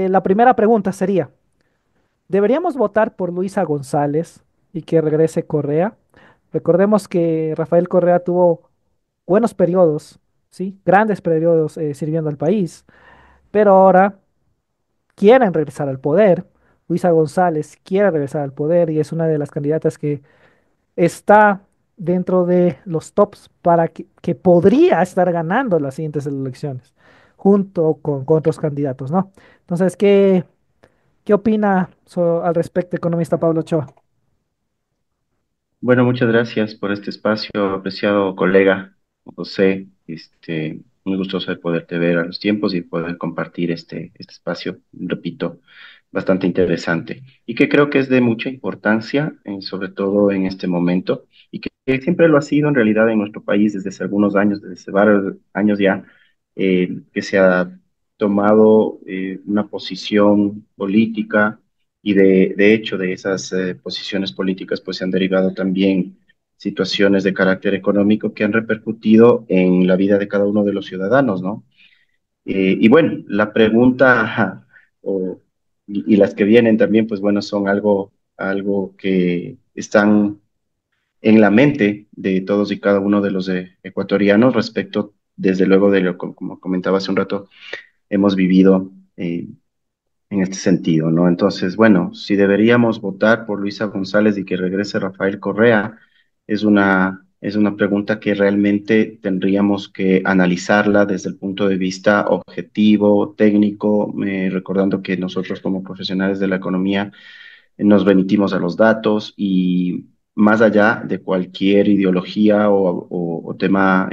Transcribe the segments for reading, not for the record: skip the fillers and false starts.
la primera pregunta sería, ¿deberíamos votar por Luisa González y que regrese Correa? Recordemos que Rafael Correa tuvo buenos periodos, ¿sí? Grandes periodos sirviendo al país, pero ahora quieren regresar al poder. Luisa González quiere regresar al poder y es una de las candidatas que está dentro de los tops para que podría estar ganando las siguientes elecciones, junto con otros candidatos, ¿no? Entonces, ¿qué opina al respecto, economista Pablo Ochoa? Bueno, muchas gracias por este espacio, apreciado colega José. Muy gustoso de poderte ver a los tiempos y poder compartir este espacio, repito, bastante interesante y que creo que es de mucha importancia, sobre todo en este momento, y que siempre lo ha sido en realidad en nuestro país desde hace algunos años, desde hace varios años ya, que se ha tomado una posición política y de hecho de esas posiciones políticas pues se han derivado también situaciones de carácter económico que han repercutido en la vida de cada uno de los ciudadanos, ¿no? Y bueno, la pregunta ajá, y las que vienen también pues bueno son algo que están en la mente de todos y cada uno de los ecuatorianos respecto, desde luego de lo como comentaba hace un rato, hemos vivido en este sentido, ¿no? Entonces, bueno, si deberíamos votar por Luisa González y que regrese Rafael Correa, es una pregunta que realmente tendríamos que analizarla desde el punto de vista objetivo, técnico, recordando que nosotros como profesionales de la economía nos remitimos a los datos y más allá de cualquier ideología o tema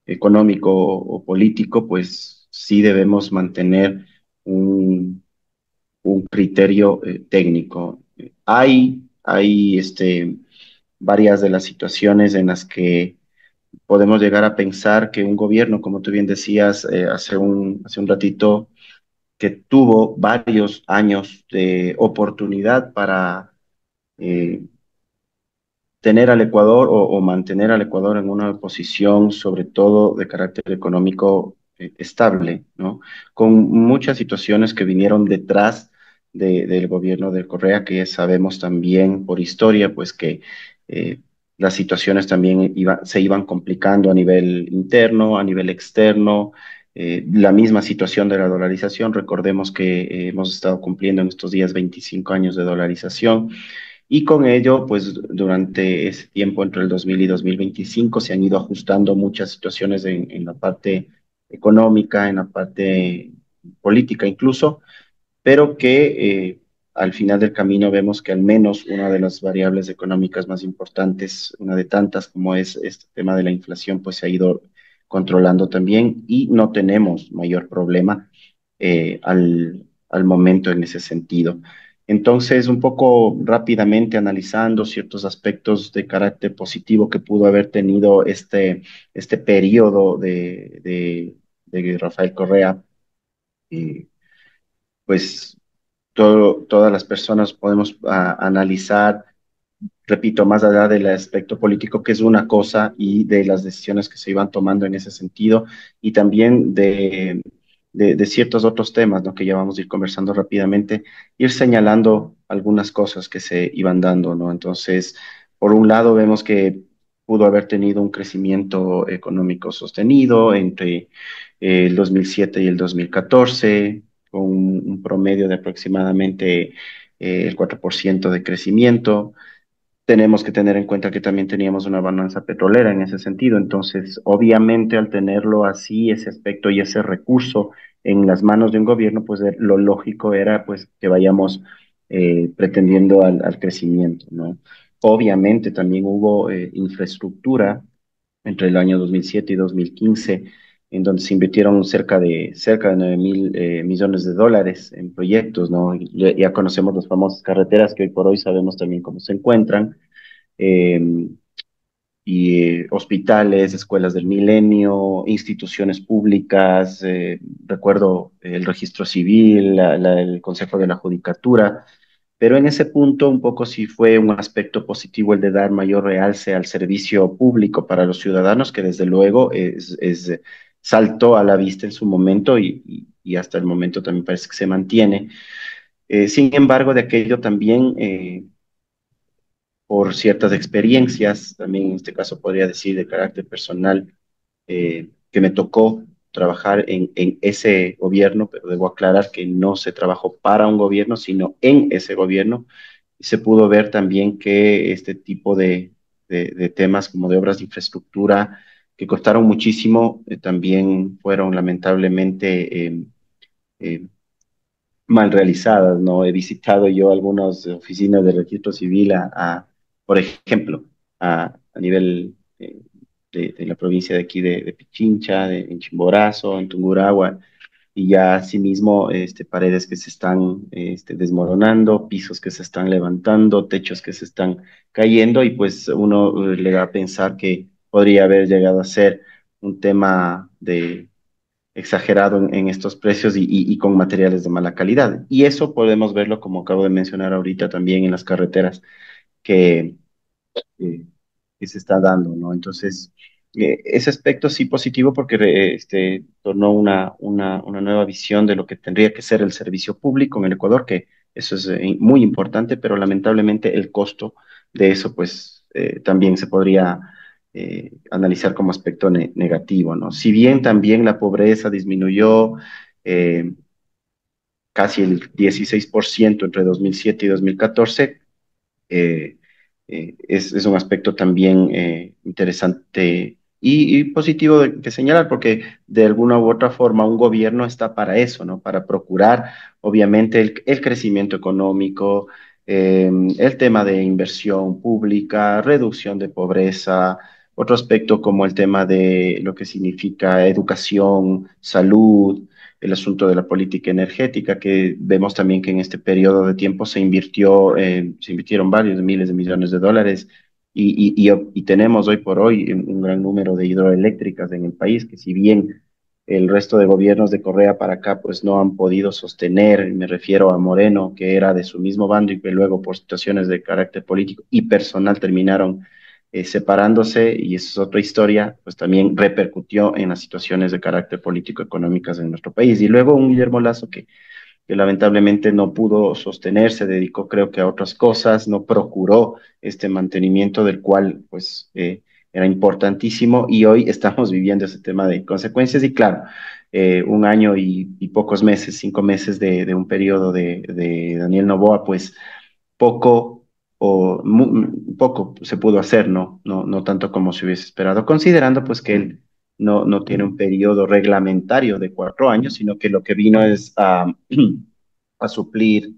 económico o político, pues sí debemos mantener un, un criterio técnico. Hay varias de las situaciones en las que podemos llegar a pensar que un gobierno, como tú bien decías hace un ratito, que tuvo varios años de oportunidad para eh, tener al Ecuador o mantener al Ecuador en una posición, sobre todo de carácter económico, estable, ¿no? Con muchas situaciones que vinieron detrás del gobierno de Correa, que sabemos también por historia, pues que eh, las situaciones también se iban complicando a nivel interno, a nivel externo. La misma situación de la dolarización, recordemos que hemos estado cumpliendo en estos días 25 años de dolarización y con ello, pues durante ese tiempo, entre el 2000 y 2025, se han ido ajustando muchas situaciones en la parte económica, en la parte política incluso, pero que al final del camino vemos que al menos una de las variables económicas más importantes, una de tantas como es este tema de la inflación, pues se ha ido controlando también y no tenemos mayor problema al momento en ese sentido. Entonces, un poco rápidamente analizando ciertos aspectos de carácter positivo que pudo haber tenido este periodo de Rafael Correa, eh, pues todas las personas podemos analizar, repito, más allá del aspecto político, que es una cosa, y de las decisiones que se iban tomando en ese sentido, y también de ciertos otros temas, ¿no? Que ya vamos a ir conversando rápidamente, ir señalando algunas cosas que se iban dando, ¿no? Entonces, por un lado, vemos que pudo haber tenido un crecimiento económico sostenido entre el 2007 y el 2014, con un promedio de aproximadamente el 4% de crecimiento. Tenemos que tener en cuenta que también teníamos una balanza petrolera en ese sentido, entonces obviamente al tenerlo así, ese aspecto y ese recurso en las manos de un gobierno, pues lo lógico era pues que vayamos pretendiendo al crecimiento, ¿no? Obviamente también hubo infraestructura entre el año 2007 y 2015, en donde se invirtieron cerca de 9.000 millones de dólares en proyectos, ¿no? Ya conocemos las famosas carreteras que hoy por hoy sabemos también cómo se encuentran, eh, y hospitales, escuelas del milenio, instituciones públicas, recuerdo el registro civil, el Consejo de la Judicatura, pero en ese punto un poco sí fue un aspecto positivo el de dar mayor realce al servicio público para los ciudadanos, que desde luego saltó a la vista en su momento y hasta el momento también parece que se mantiene. Sin embargo, de aquello también, por ciertas experiencias, también en este caso podría decir de carácter personal, que me tocó trabajar en ese gobierno, pero debo aclarar que no se trabajó para un gobierno, sino en ese gobierno. Y se pudo ver también que este tipo de temas como de obras de infraestructura que costaron muchísimo, también fueron lamentablemente eh, mal realizadas, ¿no? He visitado yo algunas oficinas de registro civil por ejemplo, a nivel de la provincia de aquí de Pichincha, en Chimborazo, en Tungurahua, y ya asimismo paredes que se están desmoronando, pisos que se están levantando, techos que se están cayendo, y pues uno le da a pensar que podría haber llegado a ser un tema de exagerado en estos precios y con materiales de mala calidad. Y eso podemos verlo, como acabo de mencionar ahorita, también en las carreteras que, eh, que se está dando, ¿no? Entonces, ese aspecto sí positivo porque tornó una nueva visión de lo que tendría que ser el servicio público en el Ecuador, que eso es muy importante, pero lamentablemente el costo de eso, pues, también se podría analizar como aspecto negativo, ¿no? Si bien también la pobreza disminuyó, eh, casi el 16% entre 2007 y 2014, eh, es un aspecto también interesante y positivo de señalar, porque de alguna u otra forma un gobierno está para eso, ¿no? Para procurar, obviamente, el crecimiento económico, el tema de inversión pública, reducción de pobreza, otro aspecto como el tema de lo que significa educación, salud, el asunto de la política energética, que vemos también que en este periodo de tiempo se invirtieron varios miles de millones de dólares y tenemos hoy por hoy un gran número de hidroeléctricas en el país, que si bien el resto de gobiernos de Correa para acá pues no han podido sostener, me refiero a Moreno, que era de su mismo bando y que luego por situaciones de carácter político y personal terminaron separándose, y esa es otra historia, pues también repercutió en las situaciones de carácter político-económicas en nuestro país. Y luego un Guillermo Lazo que lamentablemente no pudo sostenerse, dedicó creo que a otras cosas, no procuró este mantenimiento del cual pues era importantísimo, y hoy estamos viviendo ese tema de consecuencias y claro, un año y pocos meses, 5 meses de un periodo de Daniel Noboa, pues poco poco se pudo hacer, ¿no? No tanto como se hubiese esperado, considerando pues que él no tiene un periodo reglamentario de 4 años, sino que lo que vino es a suplir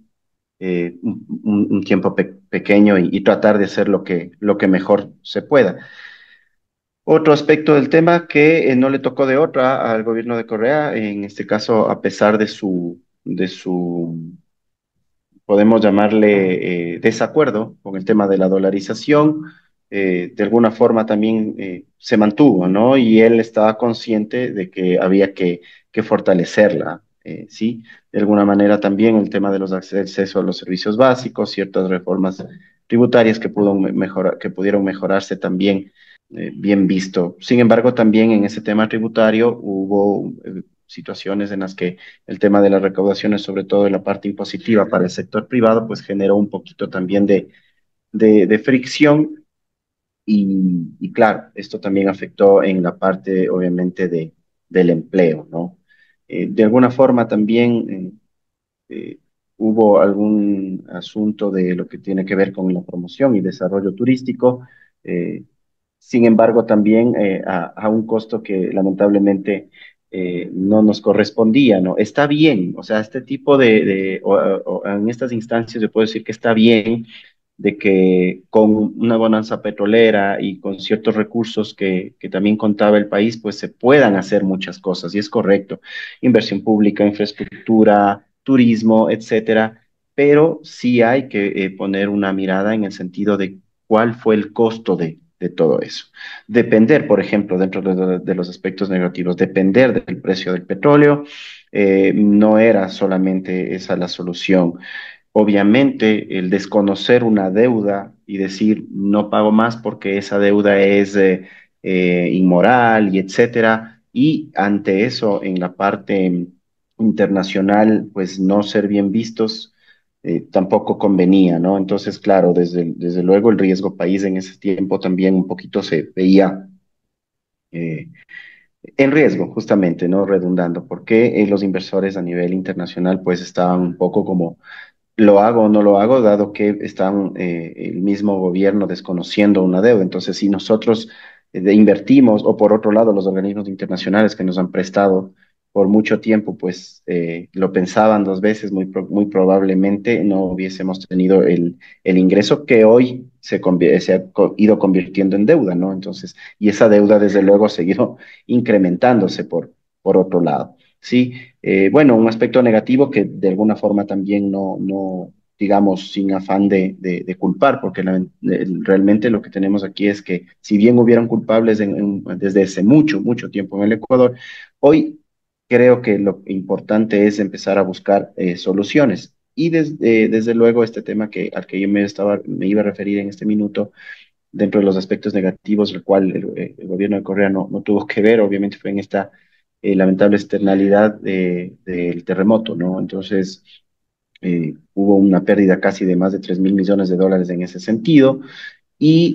un tiempo pequeño y tratar de hacer lo que mejor se pueda. Otro aspecto del tema que no le tocó de otra al gobierno de Correa, en este caso, a pesar de su podemos llamarle desacuerdo con el tema de la dolarización, de alguna forma también se mantuvo, ¿no? Y él estaba consciente de que había que fortalecerla, ¿sí? De alguna manera también el tema de los accesos a los servicios básicos, ciertas reformas tributarias que pudieron mejorarse también, bien visto. Sin embargo, también en ese tema tributario hubo situaciones en las que el tema de las recaudaciones, sobre todo en la parte impositiva para el sector privado, pues generó un poquito también de fricción y claro, esto también afectó en la parte, obviamente, del empleo, ¿no? De alguna forma también hubo algún asunto de lo que tiene que ver con la promoción y desarrollo turístico. eh, Sin embargo, también a un costo que lamentablemente no nos correspondía, ¿no? Está bien, o sea, este tipo o en estas instancias yo puedo decir que está bien de que con una bonanza petrolera y con ciertos recursos que también contaba el país, pues se puedan hacer muchas cosas, y es correcto, inversión pública, infraestructura, turismo, etcétera, pero sí hay que poner una mirada en el sentido de cuál fue el costo de todo eso. Depender, por ejemplo, dentro de los aspectos negativos, depender del precio del petróleo, no era solamente esa la solución. Obviamente, el desconocer una deuda y decir no pago más porque esa deuda es inmoral y etcétera, y ante eso, en la parte internacional, pues no ser bien vistos tampoco convenía, ¿no? Entonces, claro, desde luego el riesgo país en ese tiempo también un poquito se veía eh, en riesgo, justamente, ¿no? Redundando, porque los inversores a nivel internacional pues estaban un poco como lo hago o no lo hago, dado que están el mismo gobierno desconociendo una deuda. Entonces, si nosotros invertimos, o por otro lado, los organismos internacionales que nos han prestado por mucho tiempo, pues lo pensaban dos veces, muy probablemente no hubiésemos tenido el ingreso que hoy se ha ido convirtiendo en deuda, ¿no? Entonces, y esa deuda, desde luego, ha seguido incrementándose por otro lado. Sí, bueno, un aspecto negativo que de alguna forma también digamos, sin afán de culpar, porque realmente lo que tenemos aquí es que si bien hubieran culpables desde hace mucho tiempo en el Ecuador, hoy creo que lo importante es empezar a buscar soluciones. Y desde luego este tema al que yo me iba a referir en este minuto, dentro de los aspectos negativos, el cual el gobierno de Correa no tuvo que ver, obviamente fue en esta lamentable externalidad del terremoto, ¿no? Entonces, hubo una pérdida casi de más de 3.000 millones de dólares en ese sentido. Y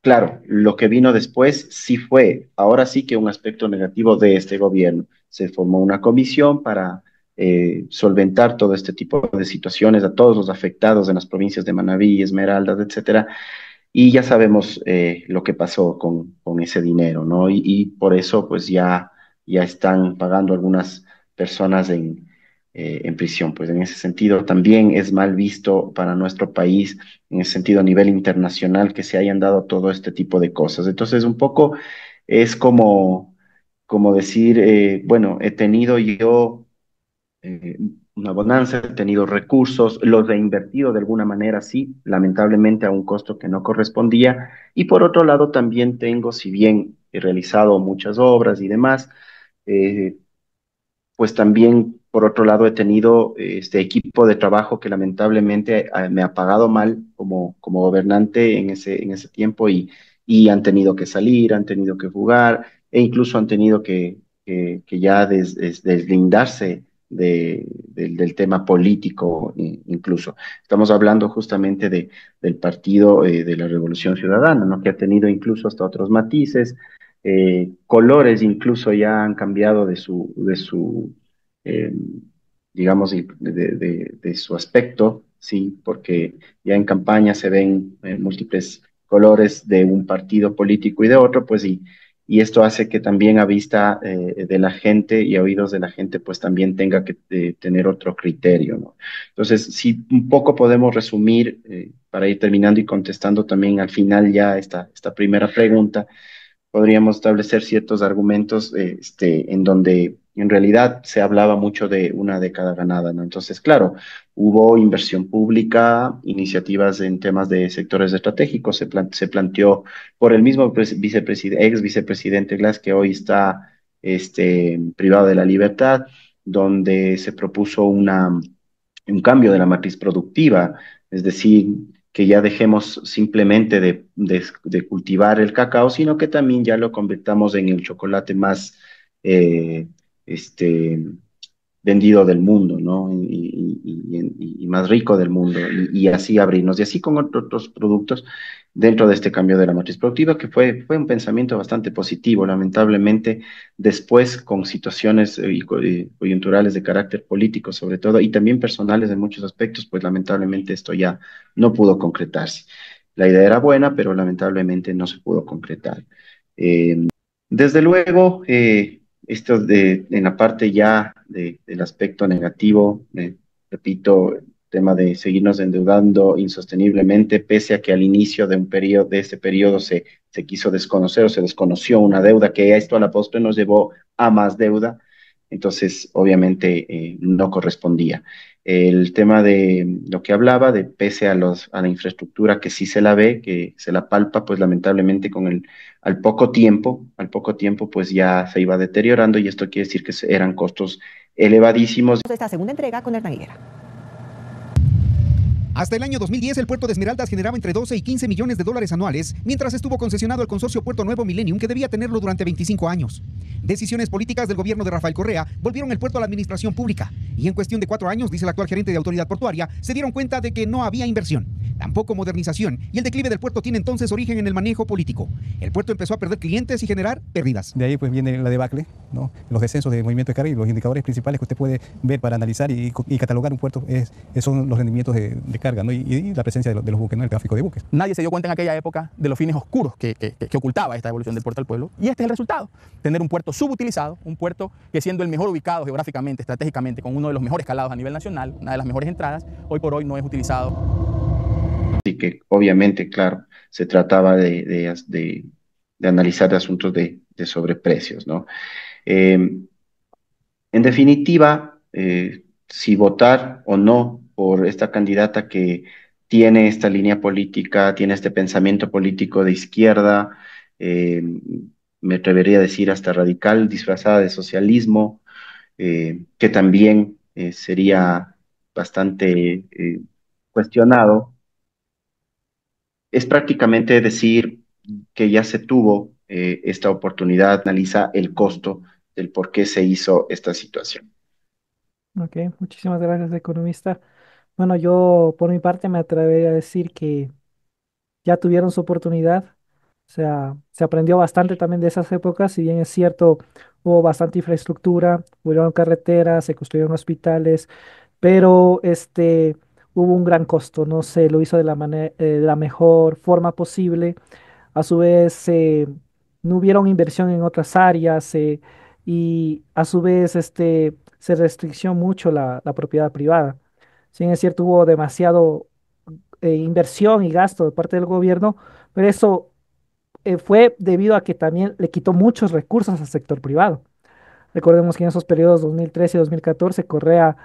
claro, lo que vino después sí fue, ahora sí que un aspecto negativo de este gobierno. Se formó una comisión para solventar todo este tipo de situaciones a todos los afectados en las provincias de Manabí, Esmeraldas, etcétera, y ya sabemos lo que pasó con ese dinero, ¿no? Y por eso pues ya están pagando algunas personas en prisión. Pues en ese sentido también es mal visto para nuestro país, en ese sentido a nivel internacional, que se hayan dado todo este tipo de cosas. Entonces un poco es como decir, bueno, he tenido yo eh, una bonanza, he tenido recursos, los he invertido de alguna manera, sí, lamentablemente a un costo que no correspondía. Y por otro lado, también tengo, si bien he realizado muchas obras y demás, eh, pues también, por otro lado, he tenido este equipo de trabajo que lamentablemente me ha pagado mal como gobernante en ese tiempo y han tenido que salir, han tenido que jugar e incluso han tenido que ya deslindarse del tema político incluso. Estamos hablando justamente del Partido de la Revolución Ciudadana, ¿no? Que ha tenido incluso hasta otros matices, colores incluso ya han cambiado de su eh, digamos, de su aspecto, sí, porque ya en campaña se ven múltiples colores de un partido político y de otro, pues y esto hace que también a vista de la gente y a oídos de la gente, pues también tenga que tener otro criterio, ¿no? Entonces, si un poco podemos resumir, para ir terminando y contestando también al final ya esta primera pregunta, podríamos establecer ciertos argumentos en donde en realidad se hablaba mucho de una década ganada, ¿no? Entonces, claro, hubo inversión pública, iniciativas en temas de sectores estratégicos, se planteó por el mismo ex vicepresidente Glass, que hoy está privado de la libertad, donde se propuso un cambio de la matriz productiva, es decir, que ya dejemos simplemente de cultivar el cacao, sino que también ya lo convirtamos en el chocolate más eh, este, vendido del mundo, ¿no? Y más rico del mundo, y así abrirnos, y así con otros productos dentro de este cambio de la matriz productiva, que fue un pensamiento bastante positivo. Lamentablemente, después, con situaciones coyunturales de carácter político, sobre todo, y también personales en muchos aspectos, pues lamentablemente esto ya no pudo concretarse. La idea era buena, pero lamentablemente no se pudo concretar. Desde luego, en la parte ya del aspecto negativo, repito, el tema de seguirnos endeudando insosteniblemente, pese a que al inicio de este periodo se quiso desconocer o se desconoció una deuda que a esto a la postre nos llevó a más deuda, entonces obviamente no correspondía. El tema de lo que hablaba, de pese a la infraestructura que sí se la ve, que se la palpa, pues lamentablemente al poco tiempo, pues ya se iba deteriorando y esto quiere decir que eran costos elevadísimos. Esta segunda entrega con Hernán Higuera. Hasta el año 2010, el puerto de Esmeraldas generaba entre 12 y 15 millones de dólares anuales, mientras estuvo concesionado al consorcio Puerto Nuevo Millennium, que debía tenerlo durante 25 años. Decisiones políticas del gobierno de Rafael Correa volvieron el puerto a la administración pública, y en cuestión de 4 años, dice el actual gerente de autoridad portuaria, se dieron cuenta de que no había inversión, tampoco modernización, y el declive del puerto tiene entonces origen en el manejo político. El puerto empezó a perder clientes y generar pérdidas. De ahí pues viene la debacle, ¿no? Los descensos de movimiento de carga y los indicadores principales que usted puede ver para analizar y catalogar un puerto son los rendimientos de carga, ¿no? Y la presencia de los buques, ¿no? El tráfico de buques. Nadie se dio cuenta en aquella época de los fines oscuros que ocultaba esta evolución del puerto al pueblo. Y este es el resultado: tener un puerto subutilizado, un puerto que, siendo el mejor ubicado geográficamente, estratégicamente, con uno de los mejores calados a nivel nacional, una de las mejores entradas, hoy por hoy no es utilizado. Así que obviamente, claro, se trataba de analizar asuntos de sobreprecios, ¿no? Eh, en definitiva, si votar o no por esta candidata que tiene esta línea política, tiene este pensamiento político de izquierda, eh, me atrevería a decir hasta radical, disfrazada de socialismo, que también sería bastante cuestionado, es prácticamente decir que ya se tuvo esta oportunidad, analiza el costo del por qué se hizo esta situación. Ok, muchísimas gracias, economista. Bueno, yo por mi parte me atrevería a decir que ya tuvieron su oportunidad. O sea, se aprendió bastante también de esas épocas. Si bien es cierto, hubo bastante infraestructura, hubo carreteras, se construyeron hospitales, pero hubo un gran costo. No se lo hizo de la mejor forma posible. A su vez, no hubieron inversión en otras áreas, y a su vez se restricció mucho la propiedad privada. Si bien es cierto, hubo demasiado inversión y gasto de parte del gobierno, pero eso fue debido a que también le quitó muchos recursos al sector privado. Recordemos que en esos periodos 2013 y 2014, Correa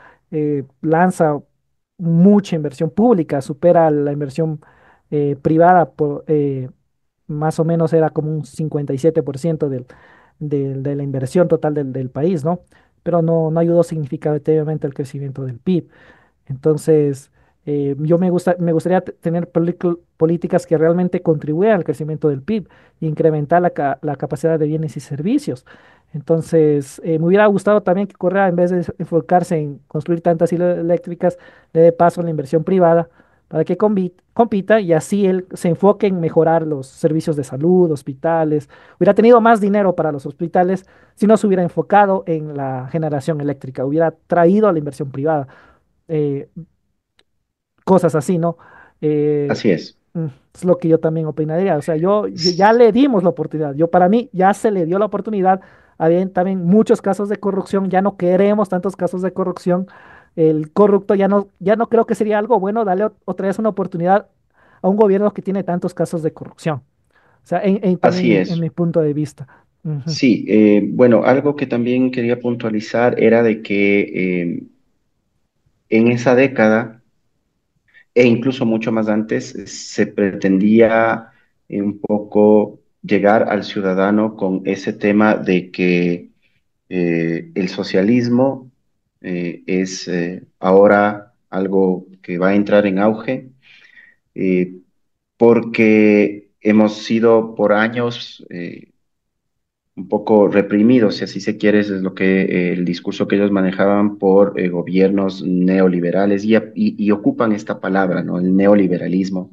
lanza mucha inversión pública, supera la inversión privada más o menos era como un 57% de la inversión total del país, ¿no? Pero no ayudó significativamente al crecimiento del PIB. Entonces, me gustaría tener políticas que realmente contribuyan al crecimiento del PIB, e incrementar la capacidad de bienes y servicios. Entonces, me hubiera gustado también que Correa, en vez de enfocarse en construir tantas hidroeléctricas, le dé paso a la inversión privada para que compita y así él se enfoque en mejorar los servicios de salud, hospitales. Hubiera tenido más dinero para los hospitales si no se hubiera enfocado en la generación eléctrica, hubiera traído a la inversión privada, eh, cosas así, ¿no? Eh, Así es, mm, es lo que yo también opinaría. O sea, ya le dimos la oportunidad. Para mí ya se le dio la oportunidad. Había también muchos casos de corrupción. Ya no queremos tantos casos de corrupción. El corrupto ya no creo que sería algo bueno darle otra vez una oportunidad a un gobierno que tiene tantos casos de corrupción. O sea, también así en es. mi punto de vista. Ujú. Sí, bueno, algo que también quería puntualizar era de que en esa década, e incluso mucho más antes, se pretendía un poco llegar al ciudadano con ese tema de que el socialismo es ahora algo que va a entrar en auge, eh, porque hemos sido por años un poco reprimidos, si así se quiere, es lo que el discurso que ellos manejaban por gobiernos neoliberales y ocupan esta palabra, ¿no? El neoliberalismo.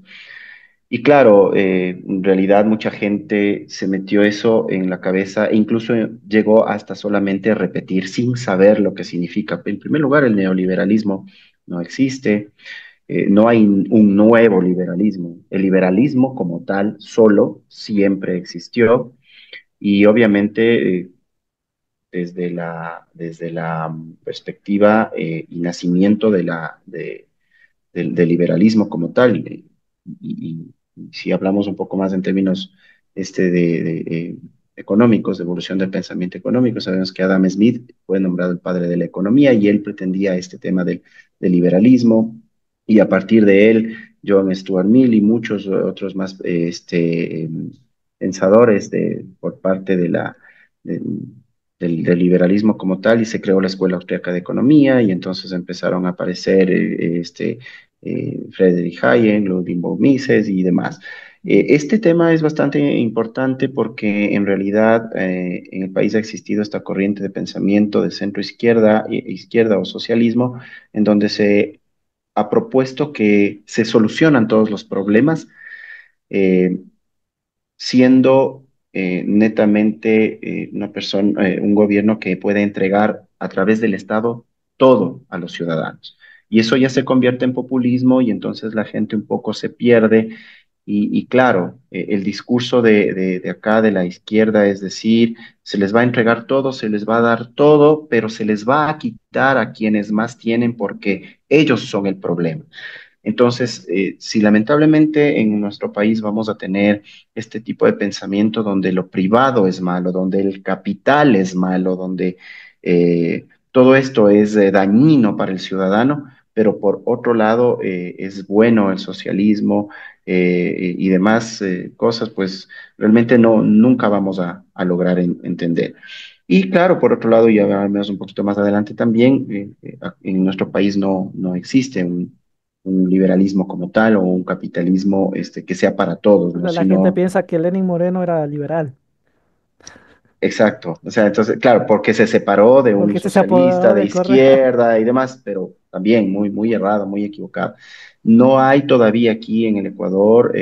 Y claro, en realidad mucha gente se metió eso en la cabeza e incluso llegó hasta solamente repetir sin saber lo que significa. En primer lugar, el neoliberalismo no existe, no hay un nuevo liberalismo. El liberalismo como tal solo siempre existió y obviamente desde la perspectiva y nacimiento del liberalismo como tal. Y si hablamos un poco más en términos económicos, de evolución del pensamiento económico, sabemos que Adam Smith fue nombrado el padre de la economía y él pretendía este tema del liberalismo y a partir de él, John Stuart Mill y muchos otros más pensadores por parte de- del liberalismo como tal y se creó la Escuela Austriaca de Economía y entonces empezaron a aparecer Friedrich Hayek, Ludwig von Mises y demás. Este tema es bastante importante porque en realidad en el país ha existido esta corriente de pensamiento de centro izquierda, izquierda o socialismo, en donde se ha propuesto que se solucionan todos los problemas eh, siendo netamente una persona, un gobierno que puede entregar a través del Estado todo a los ciudadanos. Y eso ya se convierte en populismo y entonces la gente un poco se pierde y claro, el discurso de acá de la izquierda es decir, se les va a entregar todo, se les va a dar todo, pero se les va a quitar a quienes más tienen porque ellos son el problema. Entonces, si lamentablemente en nuestro país vamos a tener este tipo de pensamiento donde lo privado es malo, donde el capital es malo, donde todo esto es dañino para el ciudadano, pero por otro lado es bueno el socialismo y demás cosas, pues realmente no, nunca vamos a lograr entender. Y claro, por otro lado, y al menos un poquito más adelante también, en nuestro país no existe un liberalismo como tal o un capitalismo que sea para todos, ¿no? La gente Sino, piensa que Lenin Moreno era liberal, exacto. O sea, entonces, claro, porque se separó de un porque este se socialista apoderó de de Correa. izquierda y demás, pero también muy errado, muy equivocado. No hay todavía aquí en el Ecuador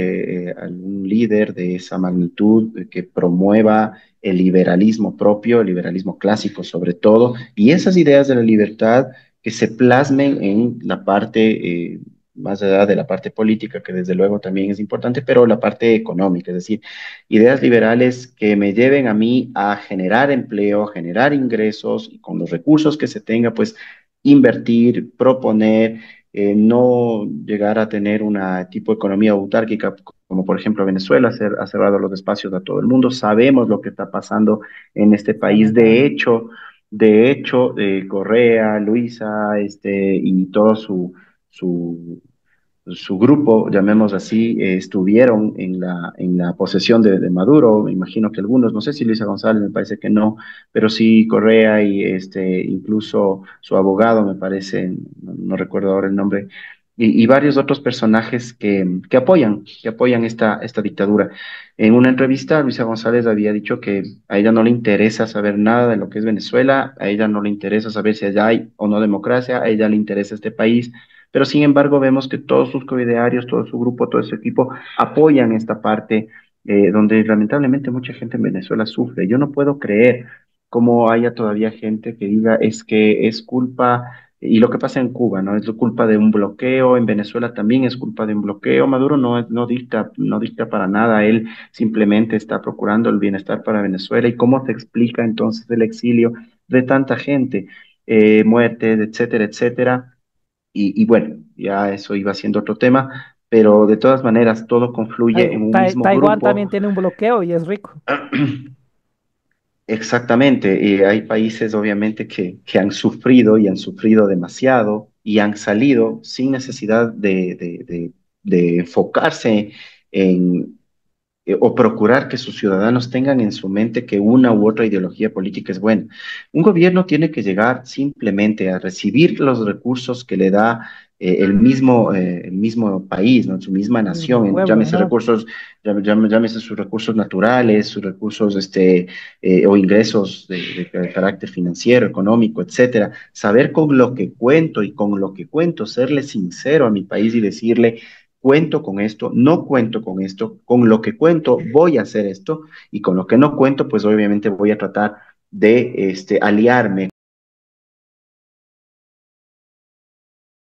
algún líder de esa magnitud que promueva el liberalismo propio, el liberalismo clásico sobre todo, y esas ideas de la libertad que se plasmen en la parte, más allá de la parte política, que desde luego también es importante, pero la parte económica, es decir, ideas liberales que me lleven a mí a generar empleo, a generar ingresos y con los recursos que se tenga, pues invertir, proponer, no llegar a tener una tipo de economía autárquica como por ejemplo Venezuela, ha cerrado los espacios a todo el mundo. Sabemos lo que está pasando en este Es país. lamentable. De hecho, Correa, Luisa, y todo su grupo, llamémoslo así, estuvieron en la posesión de Maduro, me imagino que algunos, no sé si Luisa González, me parece que no, pero sí Correa y incluso su abogado, me parece, no recuerdo ahora el nombre, y varios otros personajes que apoyan esta dictadura. En una entrevista, Luisa González había dicho que a ella no le interesa saber nada de lo que es Venezuela, a ella no le interesa saber si allá hay o no democracia, a ella le interesa este país, pero sin embargo vemos que todos sus coidearios, todo su grupo, todo su equipo apoyan esta parte donde lamentablemente mucha gente en Venezuela sufre. Yo no puedo creer cómo haya todavía gente que diga es que es culpa, y lo que pasa en Cuba, ¿no? Es culpa de un bloqueo, en Venezuela también es culpa de un bloqueo. Maduro no dicta para nada, él simplemente está procurando el bienestar para Venezuela. ¿Y cómo se explica entonces el exilio de tanta gente? Muertes, etcétera, etcétera. Y bueno, ya eso iba siendo otro tema, pero de todas maneras todo confluye en un mismo Taiwán también grupo. tiene un bloqueo y es rico. Exactamente, y hay países obviamente que han sufrido y han sufrido demasiado y han salido sin necesidad de enfocarse o procurar que sus ciudadanos tengan en su mente que una u otra ideología política es buena. Un gobierno tiene que llegar simplemente a recibir los recursos que le da el mismo país, ¿no? Su misma El mismo nación, pueblo, llámese ajá. recursos, llámese sus recursos naturales, sus recursos o ingresos de carácter financiero, económico, etcétera. Saber con lo que cuento y con lo que cuento, serle sincero a mi país y decirle, cuento con esto, no cuento con esto, con lo que cuento voy a hacer esto y con lo que no cuento, pues obviamente voy a tratar de aliarme